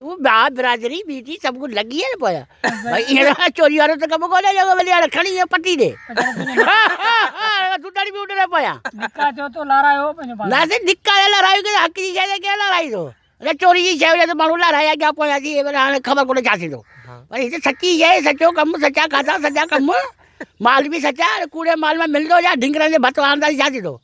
वो बाप बिरादरी बीटी सब कुछ लगी है पोया भाई ये चोरी वालों तो कब कोले जगह वाली आड़ खड़ी है पट्टी दे तू डरी भी उड़ रहा पोया निक्का जो तो लारा हो ना से निक्का लड़ाई के हक जी है क्या लड़ाई दो अरे चोरी जी है तो मानू लड़ाया क्या पोया जी ये खबर कोले चासी दो पर ये सच्ची है सच्चो कम सच्चा खाता सच्चा कम माल भी सच्चा कूड़े माल में मिल दो या ढिंगरा से भतवानदारी चासी दो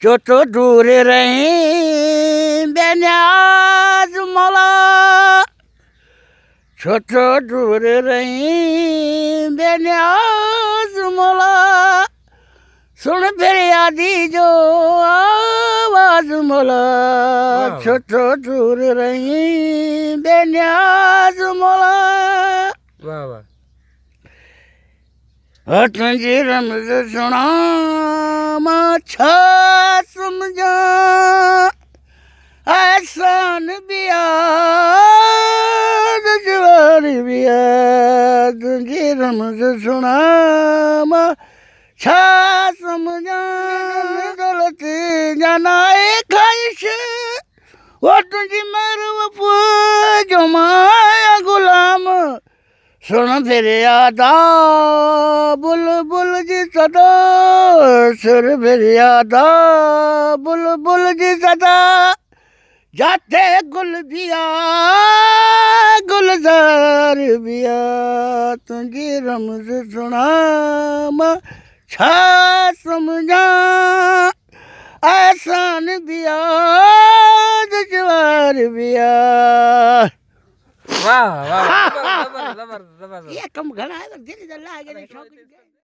जो तो दूर रही बेन्याज मौला जो तो दूर रही बेन्याज मौला सुन फिर यादी जो आवाज मौला जो तो दूर रही बेन्याज मौला वाह वाह तुझी रमज सुना माछा समझा एहसान बिया जवार बिया तुझी रमज सुना माछा समझा गलत जाना एक ख्वाहिश वो तुझी मरवफ जो माया गुलाम सुन फिर यादा बुलबुल जी सदा सुर फिर यादा बुलबुल जी सदा जाते गुल बिया गुलजार बिया तुझी रमज सुना छा समझा एहसान बिया जवार बिया वाह वाह जबरदस्त जबरदस्त ये कम घना है दिल जल्ला आगे